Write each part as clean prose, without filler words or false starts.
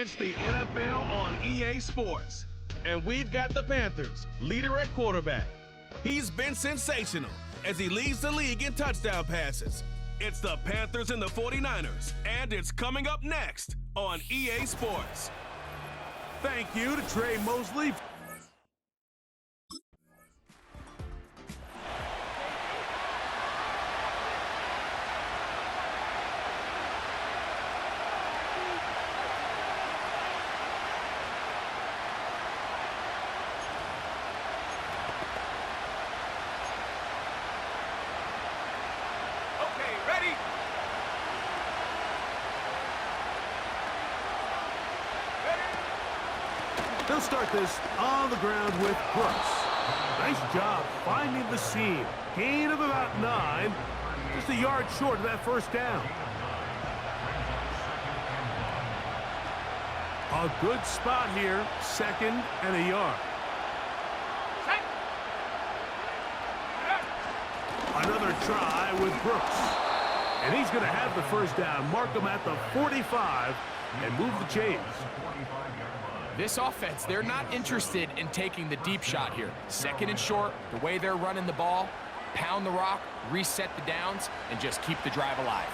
It's the NFL on EA Sports. And we've got the Panthers, leader at quarterback. He's been sensational as he leads the league in touchdown passes. It's the Panthers and the 49ers, and it's coming up next on EA Sports. Thank you to Trey Mosley. They'll start this on the ground with Brooks. Nice job finding the seam. Gain of about 9. Just a yard short of that first down. A good spot here. 2nd and a yard. Another try with Brooks. And he's going to have the first down. Mark him at the 45 and move the chains. This offense, they're not interested in taking the deep shot here. 2nd and short, the way they're running the ball, pound the rock, reset the downs, and just keep the drive alive.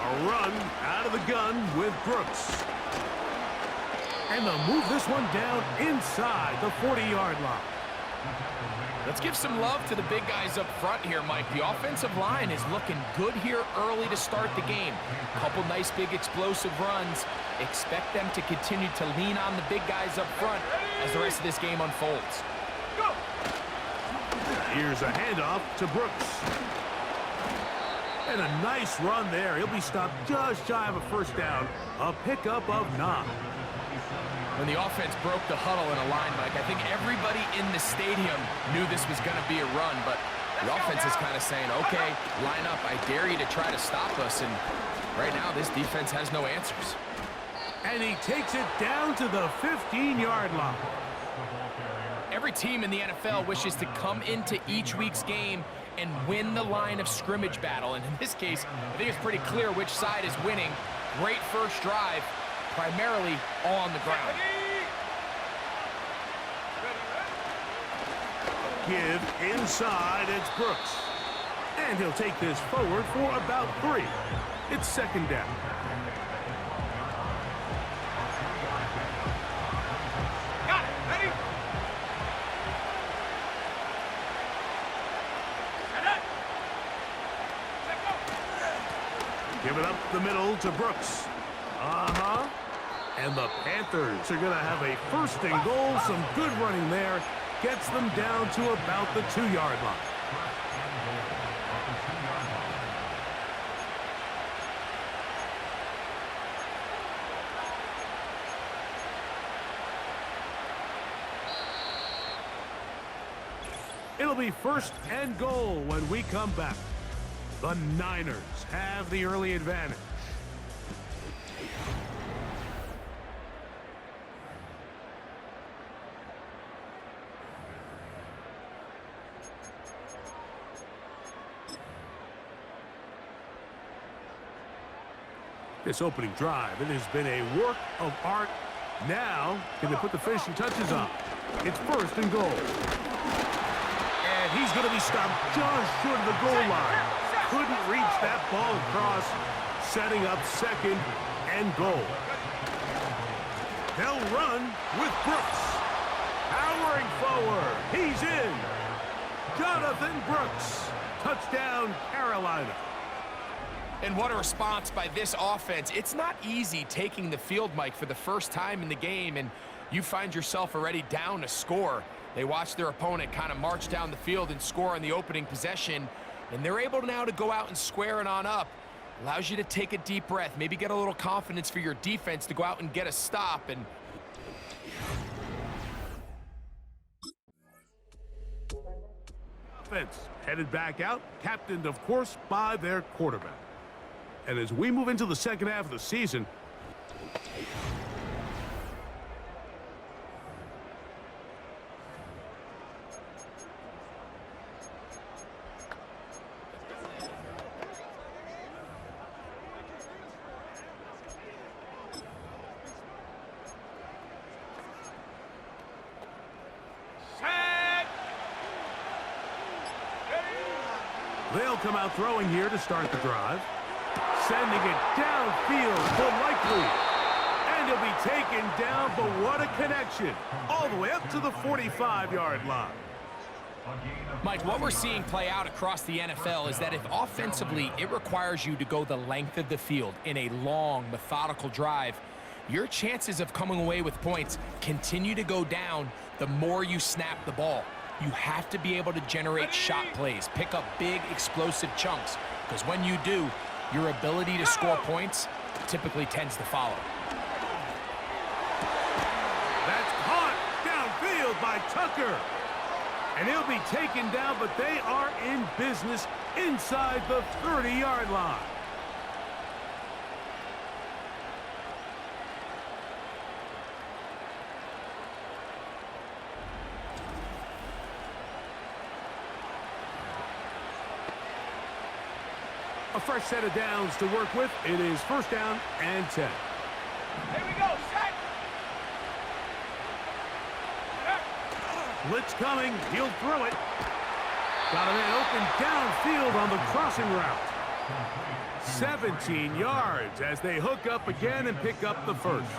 A run out of the gun with Brooks. And they'll move this one down inside the 40-yard line. Let's give some love to the big guys up front here, Mike. The offensive line is looking good here early to start the game. Couple nice big explosive runs. Expect them to continue to lean on the big guys up front as the rest of this game unfolds. Go! Here's a handoff to Brooks. And a nice run there. He'll be stopped just shy of a first down. A pickup of 9. When the offense broke the huddle in a line, Mike, I think everybody in the stadium knew this was going to be a run, but the offense is kind of saying, okay, line up, I dare you to try to stop us, and right now this defense has no answers. And he takes it down to the 15-yard line. Every team in the NFL wishes to come into each week's game and win the line of scrimmage battle, and in this case, I think it's pretty clear which side is winning. Great first drive, primarily all on the ground. Give inside, it's Brooks. And he'll take this forward for about 3. It's 2nd down. Got it, ready? Give it up the middle to Brooks. And the Panthers are going to have a 1st and goal. Some good running there. Gets them down to about the 2-yard line. It'll be 1st and goal when we come back. The Niners have the early advantage. This opening drive, it has been a work of art. Now, can they put the finishing touches on? It's 1st and goal. And he's going to be stopped just short of the goal line. Couldn't reach that ball across, setting up 2nd and goal. They'll run with Brooks. Powering forward. He's in. Jonathan Brooks. Touchdown, Carolina. And what a response by this offense. It's not easy taking the field, Mike, for the first time in the game, and you find yourself already down a score. They watch their opponent kind of march down the field and score on the opening possession, and they're able now to go out and square it on up. Allows you to take a deep breath, maybe get a little confidence for your defense to go out and get a stop. And offense headed back out, captained, of course, by their quarterback. And as we move into the 2nd half of the season, They'll come out throwing here to start the drive. Sending it downfield to Likely. And he'll be taken down, but what a connection. All the way up to the 45-yard line. Mike, what we're seeing play out across the NFL is that if offensively it requires you to go the length of the field in a long, methodical drive, your chances of coming away with points continue to go down the more you snap the ball. You have to be able to generate shot plays, pick up big, explosive chunks, because when you do, your ability to score points typically tends to follow. That's caught downfield by Tucker. And he'll be taken down, but they are in business inside the 30-yard line. A fresh set of downs to work with. It is first down and 10. Here we go, set. Blitz coming. He'll throw it. Got a man open downfield on the crossing route. 17 yards as they hook up again and pick up the first.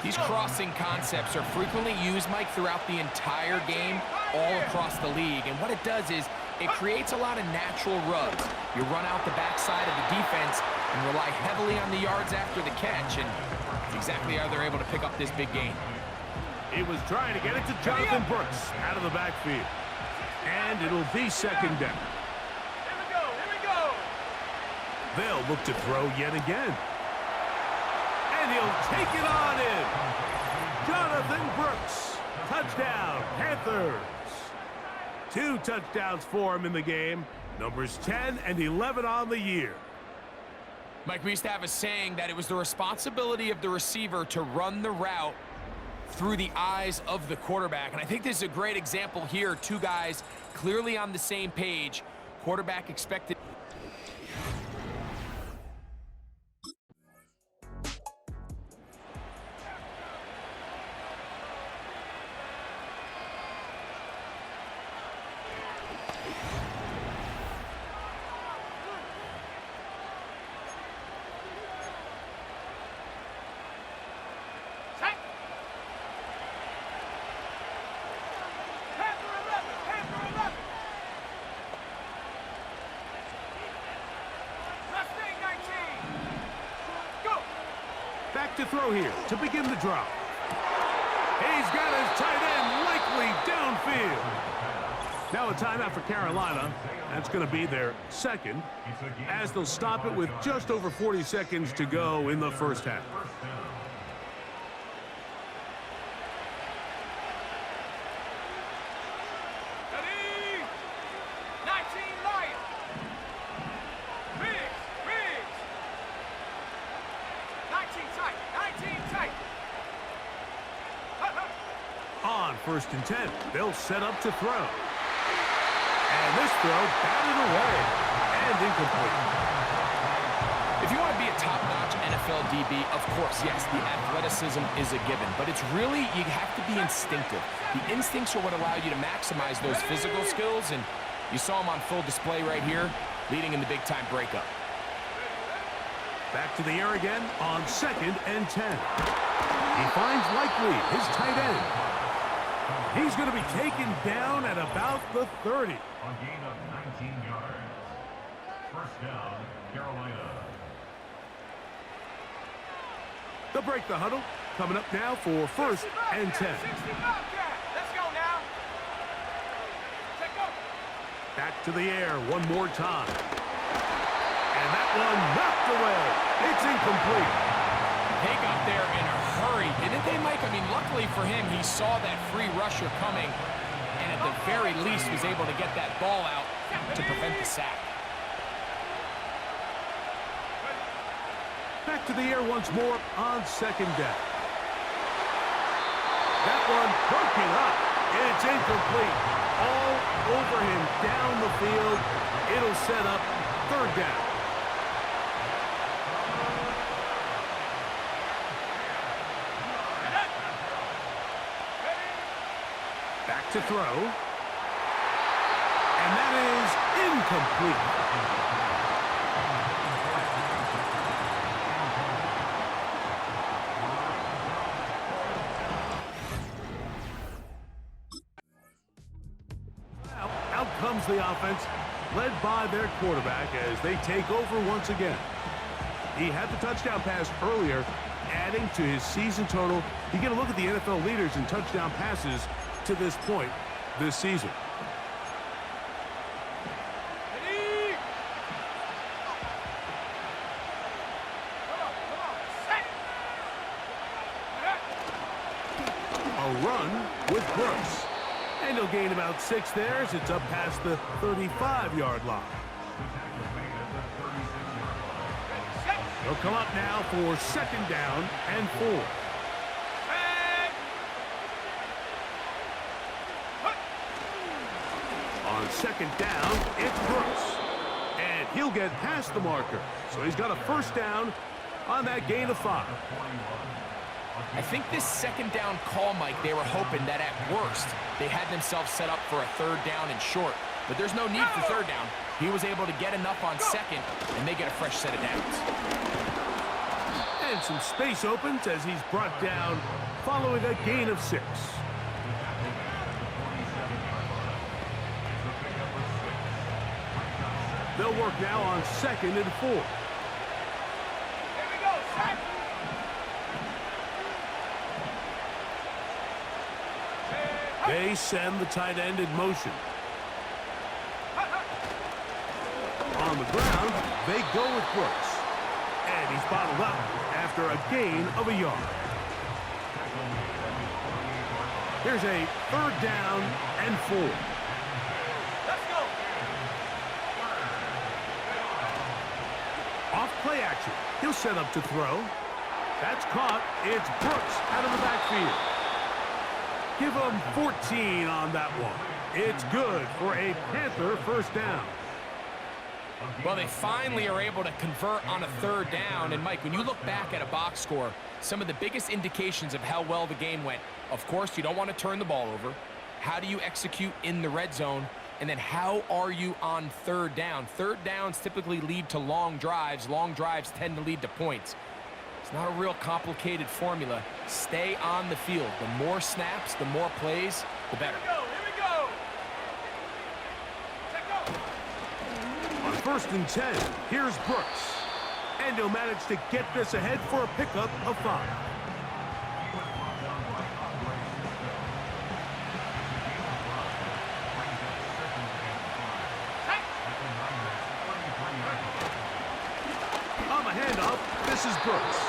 These crossing concepts are frequently used, Mike, throughout the entire game, all across the league. And what it does is it creates a lot of natural rubs. You run out the backside of the defense and rely heavily on the yards after the catch, and that's exactly how they're able to pick up this big gain. He was trying to get it to Jonathan Brooks out of the backfield. And it'll be second down. Here we go, here we go. They'll look to throw yet again. And he'll take it on in. Jonathan Brooks. Touchdown, Panthers. 2 touchdowns for him in the game. Numbers 10 and 11 on the year. Mike, we used to have a saying that it was the responsibility of the receiver to run the route through the eyes of the quarterback. And I think this is a great example here. 2 guys clearly on the same page. Quarterback expected. To throw here to begin the drop. He's got his tight end Likely downfield. Now a timeout for Carolina. That's going to be their second, as they'll stop it with just over 40 seconds to go in the first half. Ready? 19 Lions. Biggs, Biggs. 19 tight, 19 tight. On first and 10, they'll set up to throw. And this throw batted away and incomplete. If you want to be a top-notch NFL DB, of course, yes, the athleticism is a given. But it's really, you have to be instinctive. The instincts are what allow you to maximize those physical skills. And you saw them on full display right here, leading in the big-time breakup. Back to the air again on second and 10. He finds Likely, his tight end. He's going to be taken down at about the 30. A gain of 19 yards. First down, Carolina. They'll break the huddle. Coming up now for first and 10. 60 Bobcat. Let's go now. Take go. Back to the air one more time. And that one knocked away. It's incomplete. They got there in a hurry, didn't they, Mike? I mean, luckily for him, he saw that free rusher coming, and at the very least was able to get that ball out to prevent the sack. Back to the air once more on second down. That one broken up. It's incomplete. All over him down the field. It'll set up third down. Back to throw. And that is incomplete. Out comes the offense, led by their quarterback as they take over once again. He had the touchdown pass earlier, adding to his season total. You get a look at the NFL leaders in touchdown passes to this point this season. A run with Brooks. And he'll gain about 6 there as it's up past the 35-yard line. He'll come up now for 2nd down and 4. On 2nd down, it's Brooks. And he'll get past the marker. So he's got a 1st down on that gain of 5. I think this 2nd down call, Mike, they were hoping that at worst they had themselves set up for a 3rd down and short. But there's no need for 3rd down. He was able to get enough on 2nd, and they get a fresh set of downs. And some space opens as he's brought down following a gain of 6. They'll work now on 2nd and 4. Here we go, set. They send the tight end in motion. On the ground, they go with Brooks. And he's bottled up after a gain of a yard. Here's a 3rd down and 4. Let's go. Off play action. He'll set up to throw. That's caught. It's Brooks out of the backfield. Give him 14 on that one. It's good for a Panther 1st down. Well, they finally are able to convert on a 3rd down. And, Mike, when you look back at a box score, some of the biggest indications of how well the game went, of course, you don't want to turn the ball over. How do you execute in the red zone? And then how are you on 3rd down? 3rd downs typically lead to long drives. Long drives tend to lead to points. It's not a real complicated formula. Stay on the field. The more snaps, the more plays, the better. Here we go. Check go. On 1st and 10, here's Brooks. And he'll manage to get this ahead for a pickup of 5. On the handoff, this is Brooks.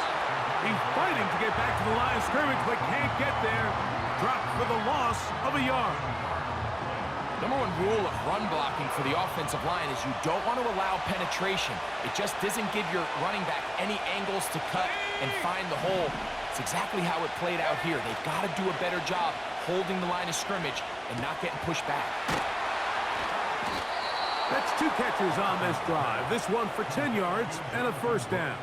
He's fighting to get back to the line of scrimmage, but can't get there. Dropped for the loss of a yard. Number 1 rule of run blocking for the offensive line is you don't want to allow penetration. It just doesn't give your running back any angles to cut and find the hole. It's exactly how it played out here. They've got to do a better job holding the line of scrimmage and not getting pushed back. That's 2 catches on this drive. This one for 10 yards and a 1st down.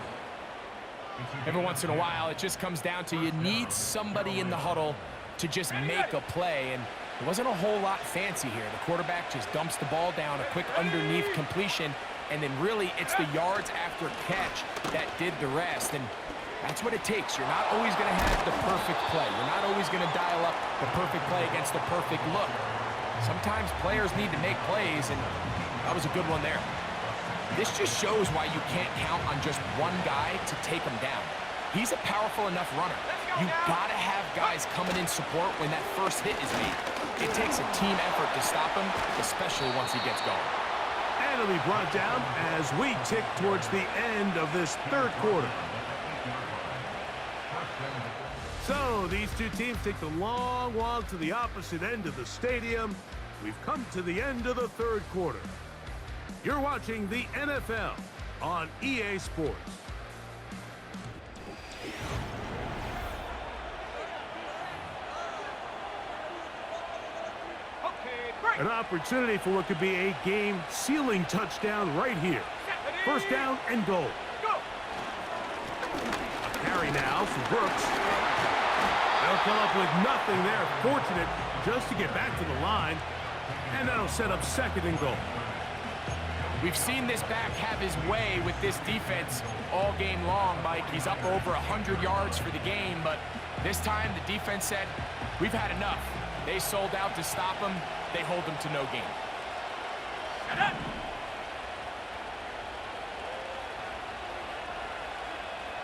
Every once in a while, it just comes down to you need somebody in the huddle to just make a play, and it wasn't a whole lot fancy here. The quarterback just dumps the ball down, a quick underneath completion, and then really it's the yards after catch that did the rest, and that's what it takes. You're not always going to have the perfect play. You're not always going to dial up the perfect play against the perfect look. Sometimes players need to make plays, and that was a good one there. This just shows why you can't count on just one guy to take him down. He's a powerful enough runner. You gotta have guys coming in support when that first hit is made. It takes a team effort to stop him, especially once he gets going. And it'll be brought down as we tick towards the end of this 3rd quarter. So these 2 teams take the long walk to the opposite end of the stadium. We've come to the end of the 3rd quarter. You're watching the NFL on EA Sports. An opportunity for what could be a game-sealing touchdown right here. 1st down and goal. A carry now for Brooks. They'll come up with nothing there. Fortunate just to get back to the line. And that'll set up second and goal. We've seen this back have his way with this defense all game long, Mike. He's up over 100 yards for the game, but this time the defense said, we've had enough. They sold out to stop him. They hold him to no gain.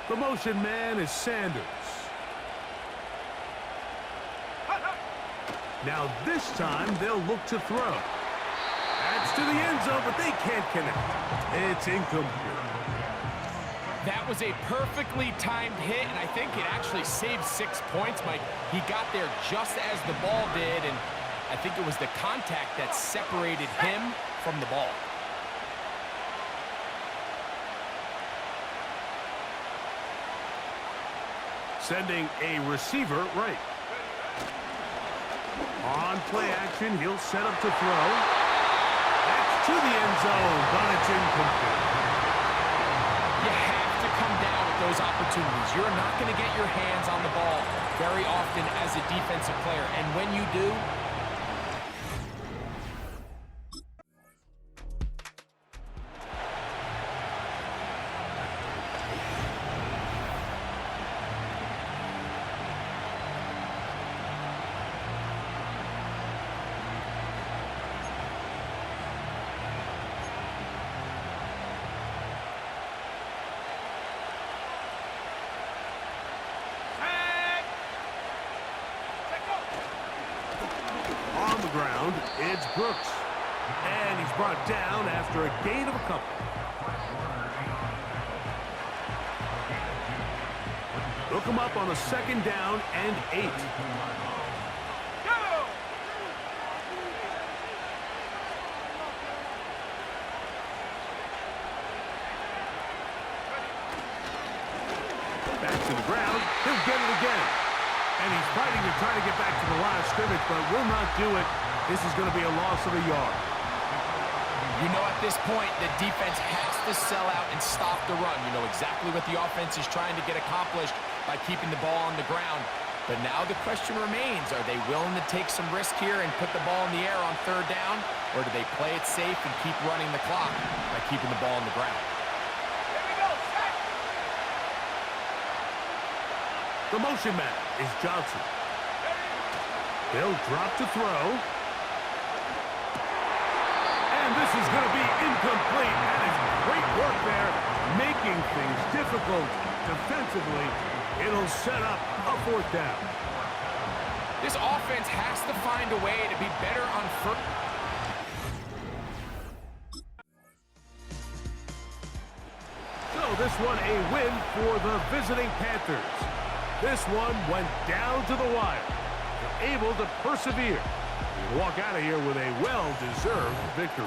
The motion man is Sanders. Now this time they'll look to throw. That's to the end zone, but they can't connect. It's incomplete. That was a perfectly timed hit, and I think it actually saved 6 points, Mike. He got there just as the ball did, and I think it was the contact that separated him from the ball. Sending a receiver right. On play action, he'll set up to throw. That's to the end zone, but it's incomplete. You have to come down with those opportunities. You're not going to get your hands on the ball very often as a defensive player, and when you do, ground, it's Brooks. And he's brought down after a gain of a couple. Look him up on a second down and 8. Back to the ground. He'll get it again. And he's fighting to try to get back to the line of scrimmage, but will not do it. This is going to be a loss of a yard. you know at this point the defense has to sell out and stop the run. You know exactly what the offense is trying to get accomplished by keeping the ball on the ground. But now the question remains, are they willing to take some risk here and put the ball in the air on third down? Or do they play it safe and keep running the clock by keeping the ball on the ground? The motion man is Johnson. He'll drop to throw. And this is going to be incomplete. That is great work there, making things difficult defensively. It'll set up a fourth down. This offense has to find a way to be better on first. So this one a win for the visiting Panthers. This one went down to the wire. They're able to persevere and walk out of here with a well-deserved victory.